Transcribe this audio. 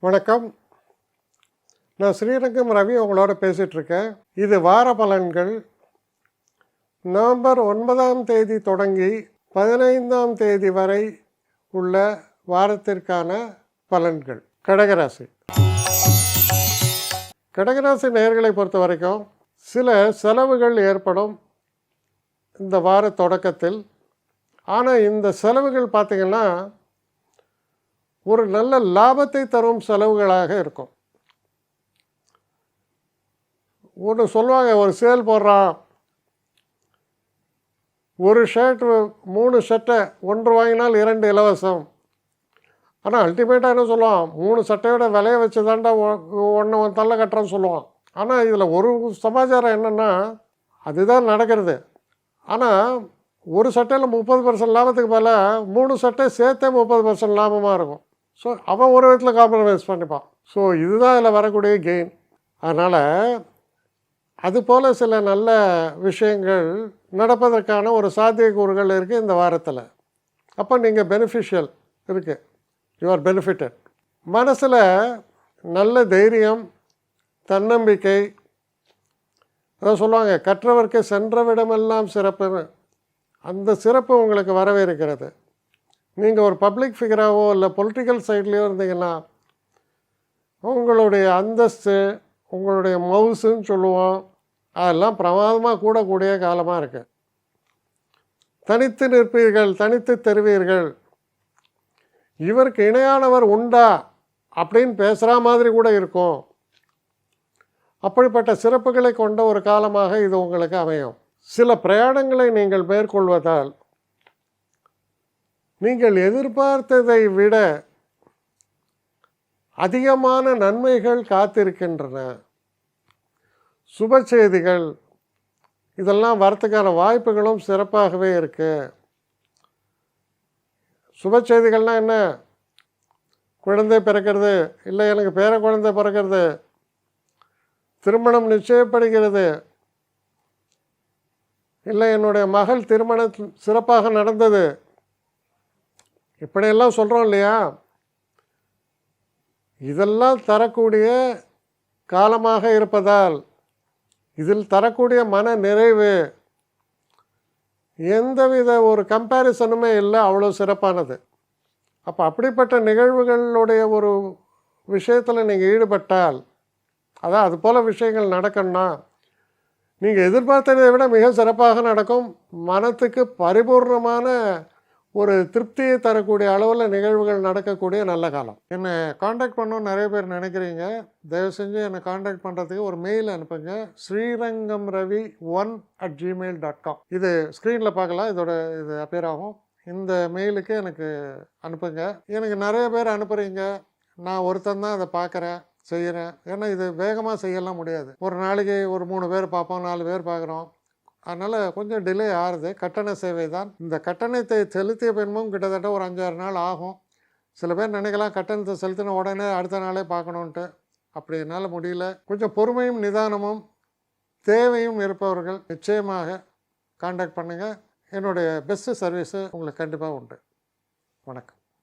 வணக்கம். நான் ஸ்ரீரங்கம் ரவி உங்களோட பேசிகிட்ருக்கேன். இது வார பலன்கள். நவம்பர் 9ஆம் தேதி தொடங்கி 15ஆம் தேதி வரை உள்ள வாரத்திற்கான பலன்கள். கடகராசி. கடகராசி நேயர்களை பொறுத்த வரைக்கும் சில செலவுகள் ஏற்படும் இந்த வார தொடக்கத்தில். ஆனால் இந்த செலவுகள் பார்த்திங்கன்னா ஒரு நல்ல லாபத்தை தரும் செலவுகளாக இருக்கும். ஒன்று சொல்லுவாங்க, ஒரு சேல் போடுறான், ஒரு ஷர்ட் 3 ஷர்ட்டை 1 வாங்கினால் 2 இலவசம். ஆனால் அல்டிமேட்டாக என்ன சொல்லுவான், 3 சட்டையோட விலையை வச்சு தாண்டா ஒன்று தள்ள கட்டுறேன்னு சொல்லுவான். ஆனால் இதில் ஒரு சமாச்சாரம் என்னென்னா, அதுதான் நடக்கிறது. ஆனால் ஒரு சட்டையில் 30% லாபத்துக்கு பதிலாக 3 சட்டை சேர்த்தே 30% லாபமாக இருக்கும். ஸோ அவன் ஒரு விதத்தில் காம்ப்ரமைஸ் பண்ணிப்பான். ஸோ இதுதான் இதில் வரக்கூடிய கெயின். அதனால் அதுபோல் சில நல்ல விஷயங்கள் நடப்பதற்கான ஒரு சாத்தியக்கூறுகள் இருக்குது இந்த வாரத்தில். அப்போ நீங்கள் பெனிஃபிஷியல் இருக்குது, யூ ஆர் பெனிஃபிட்டட். மனசில் நல்ல தைரியம், தன்னம்பிக்கை. அதான் சொல்லுவாங்க, கற்றவர்க்கு சென்றவிடமெல்லாம் சிறப்புன்னு. அந்த சிறப்பு உங்களுக்கு வரவே இருக்கிறது. நீங்கள் ஒரு பப்ளிக் ஃபிகராகவோ இல்லை பொலிட்டிக்கல் சைட்லேயோ இருந்தீங்கன்னா உங்களுடைய அந்தஸ்து, உங்களுடைய மவுசுன்னு சொல்லுவோம், அதெல்லாம் பிரமாதமாக கூடக்கூடிய காலமாக இருக்குது. தனித்து நிற்பீர்கள், தனித்து தருவீர்கள். இவருக்கு இணையானவர் உண்டா அப்படின்னு பேசுகிற மாதிரி கூட இருக்கும். அப்படிப்பட்ட சிறப்புகளை கொண்ட ஒரு காலமாக இது உங்களுக்கு அமையும். சில பிரயாணங்களை நீங்கள் மேற்கொள்வதால் நீங்கள் எதிர்பார்த்ததை விட அதிகமான நன்மைகள் காத்திருக்கின்றன. சுப செய்திகள் இதெல்லாம் வரத்துக்கான வாய்ப்புகளும் சிறப்பாகவே இருக்குது. சுப செய்திகள்னால் என்ன? குழந்தை பிறக்கிறது, இல்லை எனக்கு பேர குழந்தை பிறக்கிறது, திருமணம் நிச்சயப்படுகிறது, இல்லை என்னுடைய மகள் திருமணம் சிறப்பாக நடந்தது, இப்படியெல்லாம் சொல்கிறோம் இல்லையா? இதெல்லாம் தரக்கூடிய காலமாக இருப்பதால் இதில் தரக்கூடிய மன நிறைவு எந்தவித ஒரு கம்பேரிசனுமே இல்லை, அவ்வளோ சிறப்பானது. அப்போ அப்படிப்பட்ட நிகழ்வுகளுடைய ஒரு விஷயத்தில் நீங்கள் ஈடுபட்டால், அதான் அது போல் விஷயங்கள் நடக்கணும்னா நீங்கள் எதிர்பார்த்ததை விட மிக சிறப்பாக நடக்கும். மனத்துக்கு பரிபூர்ணமான ஒரு திருப்தியை தரக்கூடிய அளவில் நிகழ்வுகள் நடக்கக்கூடிய நல்ல காலம். என்னை காண்டாக்ட் பண்ணணும்னு நிறைய பேர் நினைக்கிறீங்க. தயவு செஞ்சு என்னை காண்டாக்ட் பண்ணுறதுக்கு ஒரு மெயில் அனுப்புங்க, srirangamravi1@gmail.com. இது ஸ்க்ரீனில் பார்க்கலாம், இது அப்பியர் ஆகும். இந்த மெயிலுக்கு எனக்கு அனுப்புங்க. எனக்கு நிறைய பேர் அனுப்புகிறீங்க, நான் ஒருத்தன் தான் அதை பார்க்குறேன், செய்கிறேன். ஏன்னா இது வேகமாக செய்யலாம் முடியாது. ஒரு நாளைக்கு ஒரு 3 பேர் பார்ப்போம், 4 பேர் பார்க்குறோம். அதனால் கொஞ்சம் டிலே ஆகுது. கட்டண சேவை தான். இந்த கட்டணத்தை செலுத்திய பின்பும் கிட்டத்தட்ட ஒரு 5-6 நாள் ஆகும். சில பேர் நினைக்கலாம் கட்டணத்தை செலுத்தின உடனே அடுத்த நாளே பார்க்கணுன்ட்டு. அப்படி என்னால் முடியல. கொஞ்சம் பொறுமையும் நிதானமும் தேவையும் இருப்பவர்கள் நிச்சயமாக காண்டாக்ட் பண்ணுங்கள். என்னுடைய பெஸ்ட்டு சர்வீஸு உங்களுக்கு கண்டிப்பாக உண்டு. வணக்கம்.